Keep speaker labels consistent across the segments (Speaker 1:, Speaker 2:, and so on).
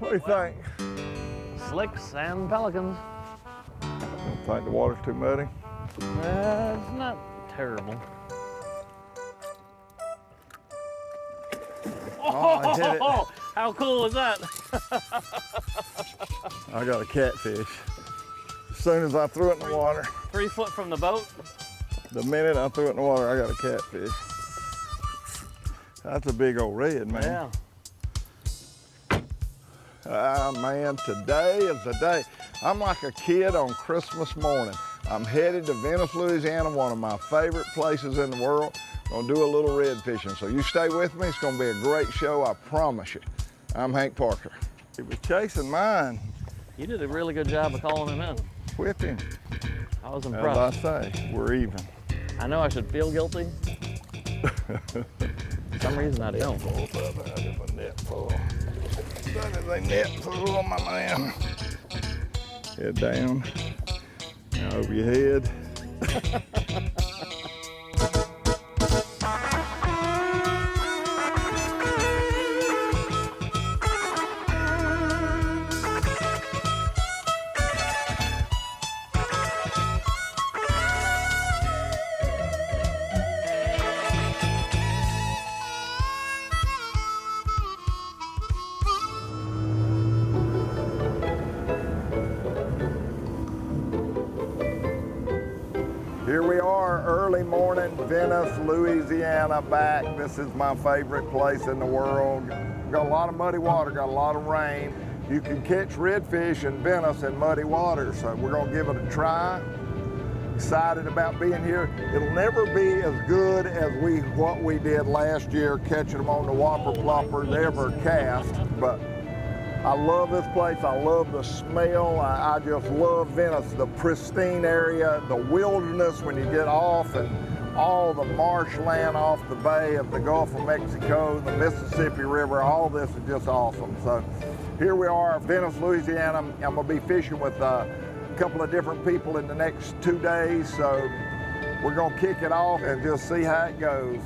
Speaker 1: What do you think?
Speaker 2: Slicks and pelicans.
Speaker 1: Don't think the water's too muddy?
Speaker 2: It's not terrible.
Speaker 1: Oh, I hit it.
Speaker 2: How cool is that?
Speaker 1: I got a catfish. As soon as I threw it in the water,
Speaker 2: 3 foot from the boat.
Speaker 1: the minute I threw it in the water, I got a catfish. That's a big old red, man.
Speaker 2: Yeah.
Speaker 1: Ah, man, today is the day. I'm like a kid on Christmas morning. I'm headed to Venice, Louisiana, one of my favorite places in the world. Gonna do a little red fishing, so you stay with me. It's gonna be a great show, I promise you. I'm Hank Parker. He was chasing mine.
Speaker 2: You did a really good job of calling him in.
Speaker 1: Whipped him.
Speaker 2: I was
Speaker 1: As
Speaker 2: impressed.
Speaker 1: I say, we're even.
Speaker 2: I know I should feel guilty. For some reason I don't.
Speaker 1: That is a net full. That is a net full on my man. Head down. Now over your head. Here we are, early morning, Venice, Louisiana, back. This is my favorite place in the world. Got a lot of muddy water, got a lot of rain. You can catch redfish in Venice in muddy water, so we're gonna give it a try. Excited about being here. It'll never be as good as what we did last year, catching them on the whopper plopper, never cast, but I love this place. I love the smell. I just love Venice, the pristine area, the wilderness when you get off, and all the marshland off the bay of the Gulf of Mexico, the Mississippi River. All this is just awesome. So here we are, Venice, Louisiana. I'm gonna be fishing with a couple of different people in the next 2 days. So we're gonna kick it off and just see how it goes.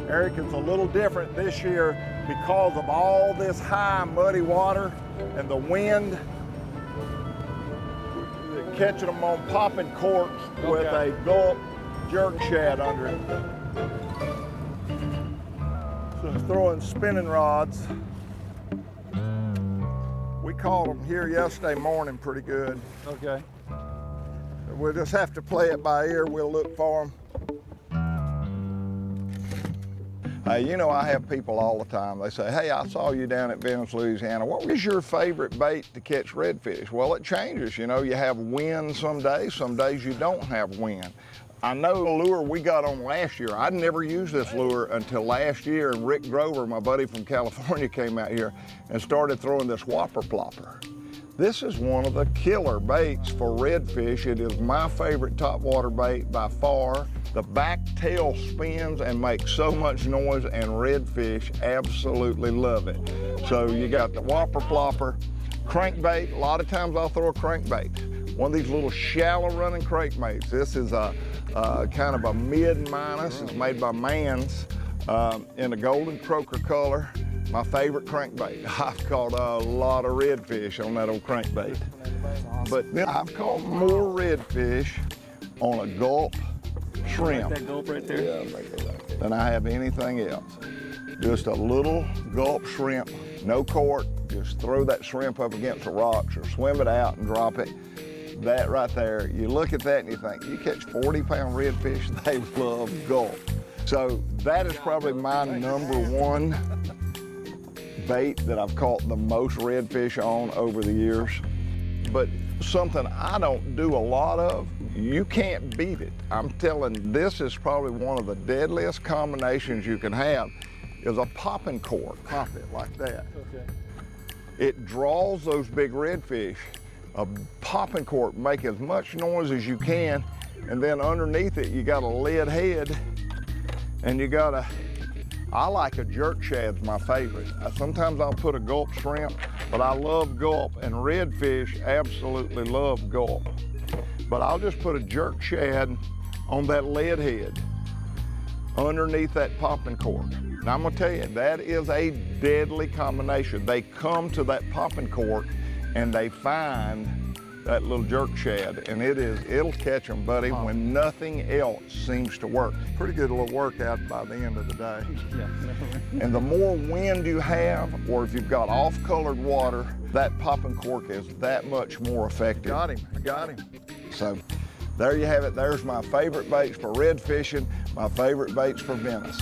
Speaker 1: Eric, it's a little different this year because of all this high muddy water and the wind. We're catching them on popping corks with a gulp jerk shad under it. So throwing spinning rods. We caught them here yesterday morning pretty good.
Speaker 3: Okay.
Speaker 1: We'll just have to play it by ear. We'll look for them. Hey, you know, I have people all the time. They say, hey, I saw you down at Venice, Louisiana. What was your favorite bait to catch redfish? Well, it changes. You know, you have wind some days you don't have wind. I know the lure we got on last year. I'd never used this lure until last year, and Rick Grover, my buddy from California, came out here and started throwing this whopper plopper. This is one of the killer baits for redfish. It is my favorite topwater bait by far. The back tail spins and makes so much noise, and redfish absolutely love it. So you got the whopper plopper, crankbait. A lot of times I'll throw a crankbait. One of these little shallow running crankbaits. This is a kind of a mid-minus. It's made by Mann's in a golden croaker color. My favorite crankbait. I've caught a lot of redfish on that old crankbait. But I've caught more redfish on a gulp shrimp
Speaker 2: That gulp right there.
Speaker 1: than I have anything else. Just a little gulp shrimp, no cork. Just throw that shrimp up against the rocks or swim it out and drop it. That right there, you look at that and you think, you catch 40-pound redfish, they love gulp. So that is probably my #1 bait that I've caught the most redfish on over the years. But something I don't do a lot of, you can't beat it. I'm telling, this is probably one of the deadliest combinations you can have, is a popping cork. Pop it like that.
Speaker 3: Okay.
Speaker 1: It draws those big redfish. A popping cork, make as much noise as you can, and then underneath it you got a lead head, and you got a, I like a jerk shad's my favorite. Sometimes I'll put a gulp shrimp, but I love gulp, and redfish absolutely love gulp. But I'll just put a jerk shad on that lead head, underneath that popping cork. Now I'm gonna tell you, that is a deadly combination. They come to that popping cork and they find that little jerk shad, and it'll catch them, buddy, when nothing else seems to work. Pretty good little workout by the end of the day.
Speaker 2: Yeah.
Speaker 1: And the more wind you have, or if you've got off-colored water, that popping cork is that much more effective. I got him. So there you have it. There's my favorite baits for red fishing, my favorite baits for Venice.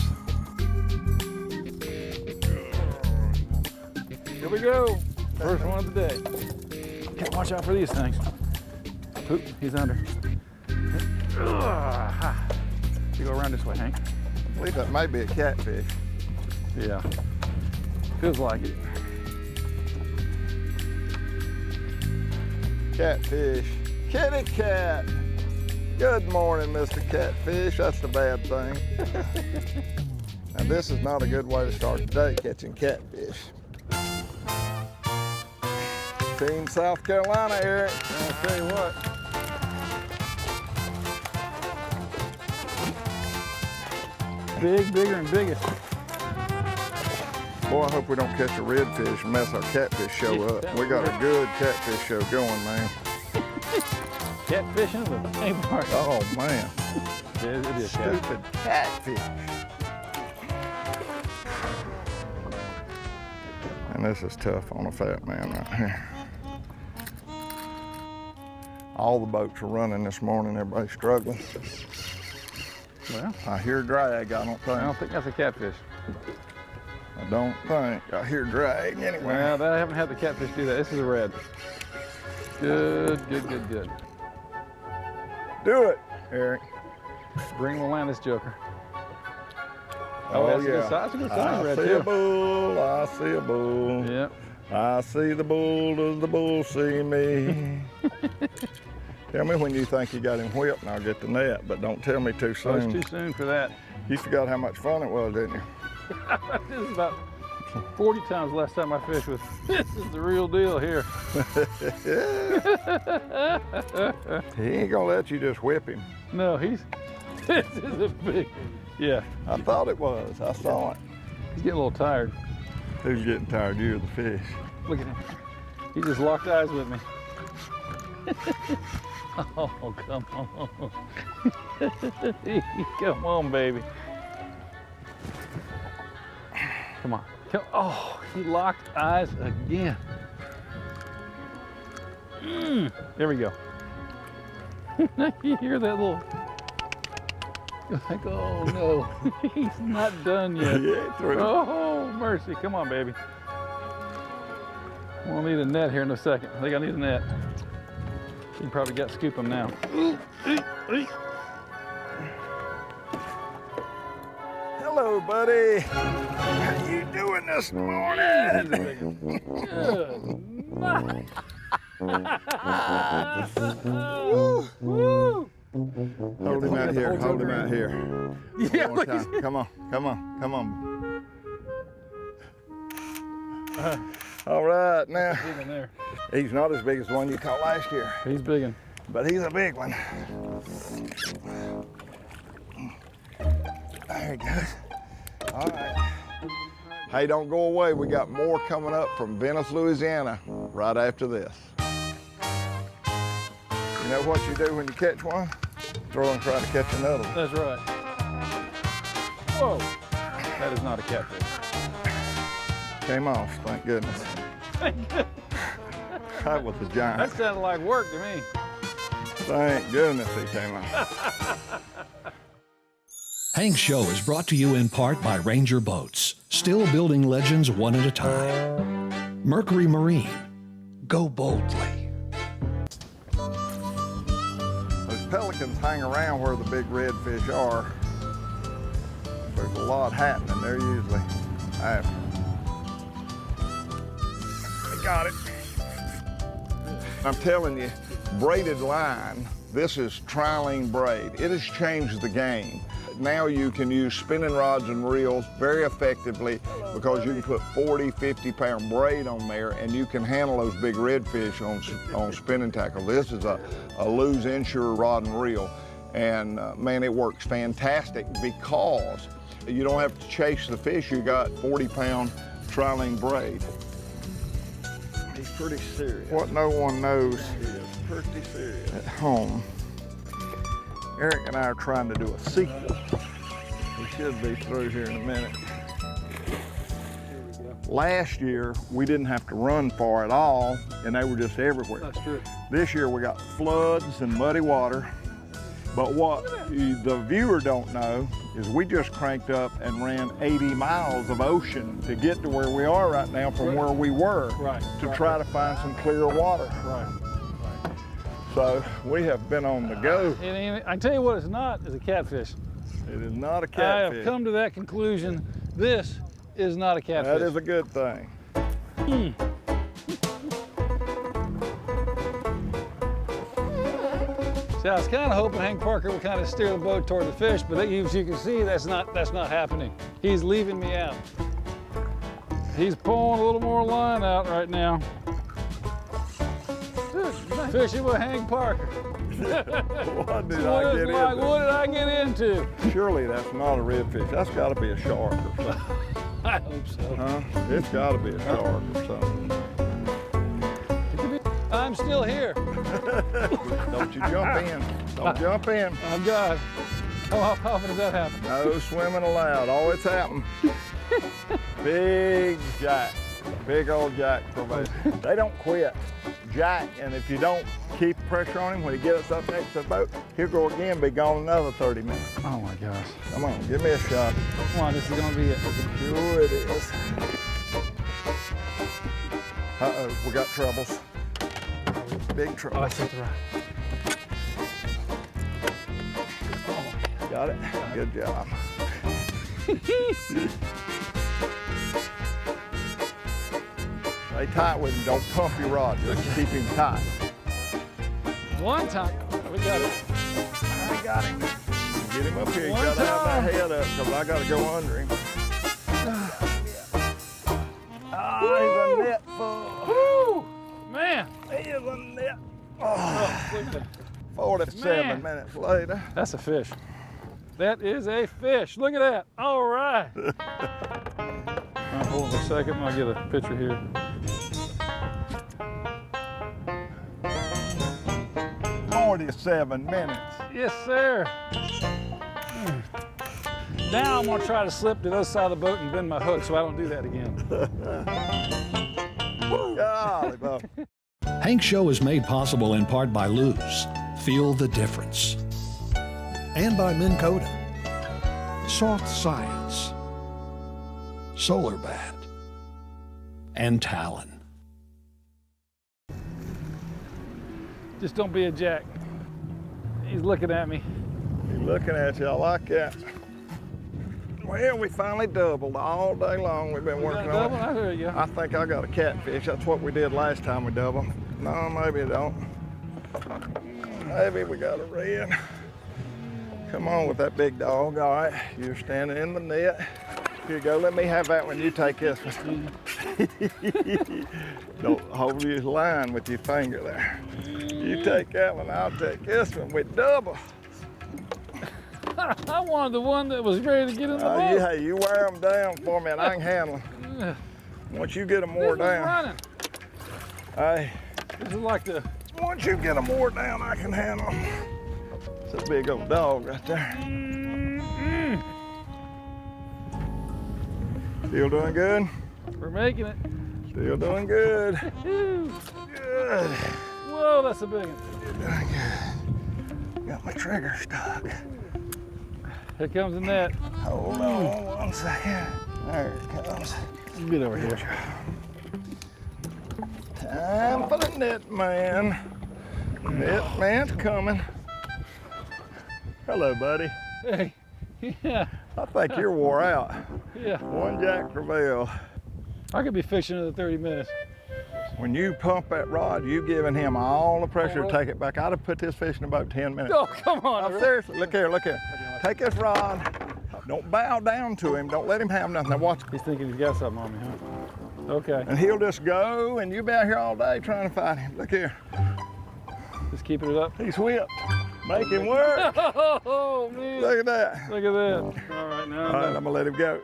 Speaker 3: Here we go. First one of the day. Okay, watch out for these things. Oop, he's under. You go around this way, Hank.
Speaker 1: I believe that may be a catfish.
Speaker 3: Yeah, feels like it.
Speaker 1: Catfish. Kitty cat. Good morning, Mr. Catfish. That's the bad thing. Now, this is not a good way to start the day catching catfish. Team South Carolina, Eric.
Speaker 3: I'll tell you what. Big, bigger, and biggest.
Speaker 1: Boy, I hope we don't catch a redfish and mess our catfish show up. We got a good catfish show going, man.
Speaker 3: Catfish in the same part.
Speaker 1: Oh, man.
Speaker 3: Yeah, it is
Speaker 1: Stupid catfish. And this is tough on a fat man right here. All the boats are running this morning. Everybody's struggling.
Speaker 3: Well,
Speaker 1: I hear drag. I don't
Speaker 3: I don't think that's a catfish.
Speaker 1: I hear drag anyway.
Speaker 3: Well, I haven't had the catfish do that. This is a red. Good, good, good, good.
Speaker 1: Do it, Eric.
Speaker 3: Bring the land this joker.
Speaker 1: Oh,
Speaker 3: that's
Speaker 1: yeah.
Speaker 3: a good size. That's a good size red,
Speaker 1: I see
Speaker 3: too.
Speaker 1: a bull. I see a bull.
Speaker 3: Yep.
Speaker 1: I see the bull. Does the bull see me? Tell me when you think you got him whipped and I'll get the net, but don't tell me too
Speaker 3: Oh,
Speaker 1: soon.
Speaker 3: it's too soon for that.
Speaker 1: You forgot how much fun it was, didn't you?
Speaker 3: This is about 40 times last time I fished with. This is the real deal here.
Speaker 1: He ain't gonna let you just whip him.
Speaker 3: No, this is a big, yeah.
Speaker 1: I thought it was. I saw it.
Speaker 3: He's getting a little tired.
Speaker 1: Who's getting tired? You or the fish?
Speaker 3: Look at him. He just locked eyes with me. Oh, come on. Come on, baby. Come on. Oh, he locked eyes again. There we go. You hear that little, like, oh no, he's not done yet.
Speaker 1: Yeah, through.
Speaker 3: Oh, mercy. Come on, baby. We'll need a net here in a second. I think I need a net. You probably got to scoop them now.
Speaker 1: Hello, buddy. How you doing this morning?
Speaker 3: Woo!
Speaker 1: Hold him out here. Hold him out here.
Speaker 3: Yeah,
Speaker 1: One more time. Come on. Come on. Come on. All right, now.
Speaker 3: Big one there.
Speaker 1: He's not as big as the one you caught last year,
Speaker 3: He's big one.
Speaker 1: but he's a big one. There he goes. All right. Hey, don't go away. We got more coming up from Venice, Louisiana, right after this. You know what you do when you catch one? Throw and try to catch another one.
Speaker 3: That's right. Whoa. That is not a catfish.
Speaker 1: Came off, thank goodness. That was a giant.
Speaker 3: That sounded like work to me.
Speaker 1: Thank goodness he came off.
Speaker 4: Hank's Show is brought to you in part by Ranger Boats, still building legends one at a time. Mercury Marine, go boldly.
Speaker 1: Those pelicans hang around where the big redfish are. There's a lot happening there usually. I got it. I'm telling you, braided line, this is trilene braid. It has changed the game. Now you can use spinning rods and reels very effectively because you can put 40, 50-pound braid on there and you can handle those big redfish on spinning tackle. This is a loose inshore rod and reel. And man, it works fantastic because you don't have to chase the fish. You got 40-pound trilling braid.
Speaker 3: He's pretty serious.
Speaker 1: What no one knows
Speaker 3: He is pretty serious.
Speaker 1: at home, Eric and I are trying to do a sequel.
Speaker 3: We should be through here in a minute.
Speaker 1: Last year, we didn't have to run far at all, and they were just everywhere.
Speaker 3: That's true.
Speaker 1: This year, we got floods and muddy water. But what the viewer don't know is we just cranked up and ran 80 miles of ocean to get to where we are right now from where we were to try to find some clear water.
Speaker 3: Right.
Speaker 1: So we have been on the go.
Speaker 3: I tell you what it's not, is a catfish.
Speaker 1: It is not a
Speaker 3: I
Speaker 1: catfish.
Speaker 3: have come to that conclusion. This is not a catfish.
Speaker 1: That is a good thing.
Speaker 3: See, I was kind of hoping Hank Parker would kind of steer the boat toward the fish, but as you can see, that's not happening. He's leaving me out. He's pulling a little more line out right now. Fishing with Hank Parker.
Speaker 1: What did
Speaker 3: What
Speaker 1: I get into?
Speaker 3: what did I get into?
Speaker 1: Surely that's not a redfish. That's got to be a shark or something.
Speaker 3: I hope so.
Speaker 1: Huh? It's got to be a shark or something.
Speaker 3: I'm still here.
Speaker 1: Don't you jump in. Don't jump in.
Speaker 3: Oh God. How often does that happen?
Speaker 1: No swimming allowed. Oh, it's happened. Big jack. Big old jack for me. They don't quit. Jack, and if you don't keep pressure on him when he gets up next to the boat, he'll go again, be gone another 30 minutes.
Speaker 3: Oh my gosh.
Speaker 1: Come on, give me a shot.
Speaker 3: Come on, this is gonna be it.
Speaker 1: Sure it is. Uh-oh, we got troubles. Big trouble.
Speaker 3: Oh, I see the right.
Speaker 1: Got it? Good job. Stay tight with him. Don't pump your rod. Just keep him tight.
Speaker 3: One time. We got it.
Speaker 1: I got him. Get him up here. You
Speaker 3: One
Speaker 1: gotta have
Speaker 3: time.
Speaker 1: that head up because I gotta go under him. He's a net full.
Speaker 3: Woo! Man.
Speaker 1: He is a net.
Speaker 3: Oh,
Speaker 1: 47
Speaker 3: Man.
Speaker 1: minutes later.
Speaker 3: that's a fish. That is a fish. Look at that. All right. Hold on a second. I'll get a picture here.
Speaker 1: $47 minutes.
Speaker 3: Yes, sir. Now I'm gonna try to slip to the other side of the boat and bend my hook so I don't do that again.
Speaker 1: Golly, Bob.
Speaker 4: Hank's show is made possible in part by Luz, Feel the Difference, and by Minn Kota, Soft Science, Solar Bat, and Talon.
Speaker 3: Just don't be a jack. He's looking at me.
Speaker 1: He's looking at you. I like that. Well, we finally doubled all day long. We've been working on
Speaker 3: Double? I
Speaker 1: it.
Speaker 3: heard you.
Speaker 1: I think I got a catfish. That's what we did last time we doubled. No, maybe I don't. Maybe we got a red. Come on with that big dog. All right, you're standing in the net. Here you go. Let me have that one. You take this one. Don't hold your line with your finger there. You take that one. I'll take this one. We double.
Speaker 3: I wanted the one that was ready to get in the boat.
Speaker 1: Yeah, you wear them down for me and I can handle them. Once you get them more
Speaker 3: This is
Speaker 1: down,
Speaker 3: running.
Speaker 1: hey,
Speaker 3: This is like the.
Speaker 1: once you get them more down, I can handle them. It's a big old dog right there. Still doing good?
Speaker 3: We're making it.
Speaker 1: Still doing good.
Speaker 3: Woo.
Speaker 1: Good.
Speaker 3: Whoa, that's a big one.
Speaker 1: You're doing good. Got my trigger stuck.
Speaker 3: Here comes the net.
Speaker 1: Hold on 1 second. There it comes.
Speaker 3: Get over here.
Speaker 1: Time for the net man. Net man's coming. Hello, buddy.
Speaker 3: Hey. Yeah.
Speaker 1: I think you're wore out.
Speaker 3: Yeah.
Speaker 1: One Jack Crevalle.
Speaker 3: I could be fishing another 30 minutes.
Speaker 1: When you pump that rod, you giving him all the pressure to take it back. I'd have put this fish in about 10 minutes.
Speaker 3: Oh, come on.
Speaker 1: Oh, seriously, look here, look here. Take this rod. Don't bow down to him. Don't let him have nothing. Now watch.
Speaker 3: He's thinking he's got something on me, huh? Okay.
Speaker 1: And he'll just go, and you'll be out here all day trying to fight him. Look here.
Speaker 3: Just keeping it up.
Speaker 1: He's whipped. Make him work.
Speaker 3: Oh, man.
Speaker 1: Look at that.
Speaker 3: Look at that. All right, now.
Speaker 1: All right, I'm gonna let him go.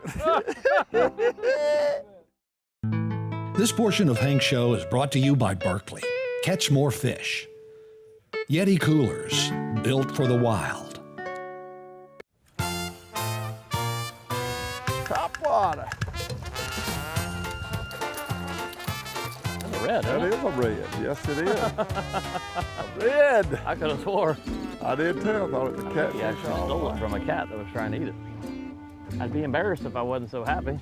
Speaker 4: This portion of Hank's Show is brought to you by Berkeley. Catch more fish. Yeti coolers, built for the wild.
Speaker 1: Top water.
Speaker 2: That's a red,
Speaker 1: That
Speaker 2: isn't
Speaker 1: is a red. Yes, it is. A red.
Speaker 2: I could have swore
Speaker 1: I did too. I thought it was a catfish.
Speaker 2: he actually stole it from a cat that was trying to eat it. I'd be embarrassed if I wasn't so happy.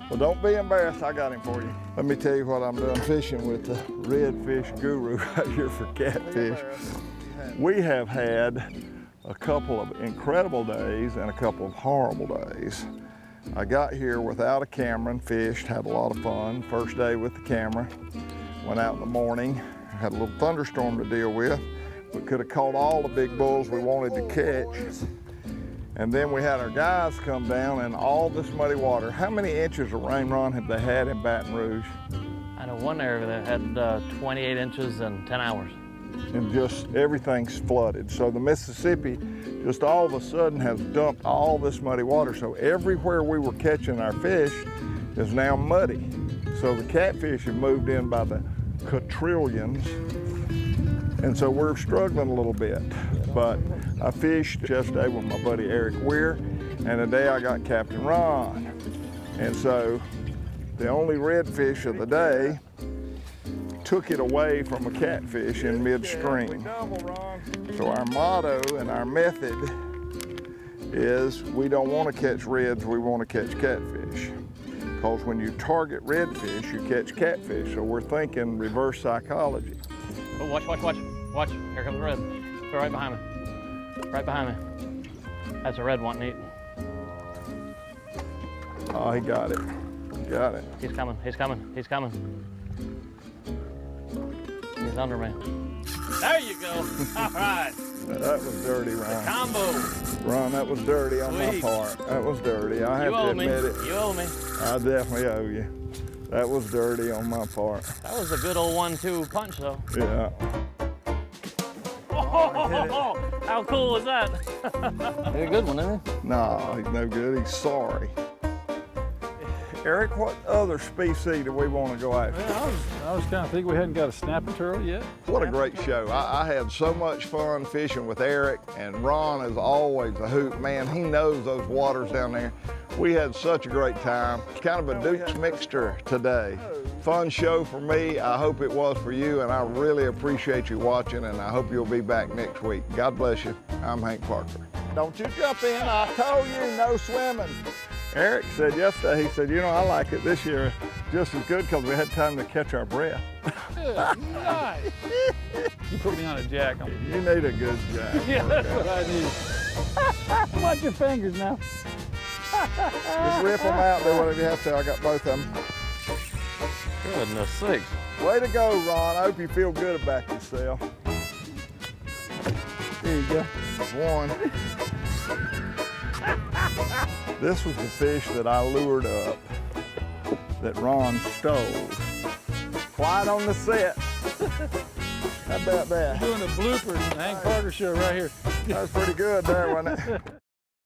Speaker 1: Well, don't be embarrassed. I got him for you. Let me tell you what I'm doing fishing with the redfish guru right here for catfish. We have had a couple of incredible days and a couple of horrible days. I got here without a camera and fished, had a lot of fun. First day with the camera, went out in the morning, had a little thunderstorm to deal with. We could have caught all the big bulls we wanted to catch. And then we had our guys come down and all this muddy water. How many inches of rain, Ron, have they had in Baton Rouge?
Speaker 2: I know one area that had 28 inches in 10 hours.
Speaker 1: And just everything's flooded. So the Mississippi just all of a sudden has dumped all this muddy water. So everywhere we were catching our fish is now muddy. So the catfish have moved in by the quadrillions. And so we're struggling a little bit. But I fished yesterday with my buddy Eric Weir, and today I got Captain Ron. And so the only redfish of the day took it away from a catfish in midstream. So our motto and our method is we don't want to catch reds, we want to catch catfish. Because when you target redfish, you catch catfish. So we're thinking reverse psychology.
Speaker 2: Oh, watch, watch, watch. Watch, here comes the red. Go right behind me. Right behind me. That's a red wanting to eat.
Speaker 1: Oh, he got it. He got it.
Speaker 2: He's coming, he's coming, he's coming. He's under me. There you go. All right.
Speaker 1: That was dirty, Ron.
Speaker 2: Combo.
Speaker 1: Ron, that was dirty on my
Speaker 2: Sweet.
Speaker 1: part. That was dirty. I have
Speaker 2: You
Speaker 1: to
Speaker 2: owe me.
Speaker 1: admit it.
Speaker 2: You owe me.
Speaker 1: I definitely owe you. That was dirty on my part.
Speaker 2: That was a good old 1-2 punch, though.
Speaker 1: Yeah.
Speaker 2: Oh, how cool was that? Very good one, isn't it?
Speaker 1: No, he's no good. He's sorry. Eric, what other species do we want to go after?
Speaker 3: Well, I was kind of thinking we hadn't got a snapping turtle yet.
Speaker 1: What a great show. I had so much fun fishing with Eric, and Ron is always a hoot. Man, he knows those waters down there. We had such a great time. Kind of a Duke's mixture today. Fun show for me. I hope it was for you, and I really appreciate you watching, and I hope you'll be back next week. God bless you. I'm Hank Parker. Don't you jump in. I told you, no swimming. Eric said yesterday, he said, you know, I like it this year just as good because we had time to catch our breath.
Speaker 3: Yeah, nice. You put me on a jack.
Speaker 1: You need a good jack.
Speaker 3: Yeah, that's what I need. Watch your fingers now.
Speaker 1: Just rip them out, do whatever you have to. I got both of them.
Speaker 2: Goodness sakes.
Speaker 1: Way to go, Ron. I hope you feel good about yourself. There you go. One. This was the fish that I lured up that Ron stole. Quiet on the set. How about that?
Speaker 3: Doing the bloopers in the Hank Parker show right here.
Speaker 1: That was pretty good there, wasn't it?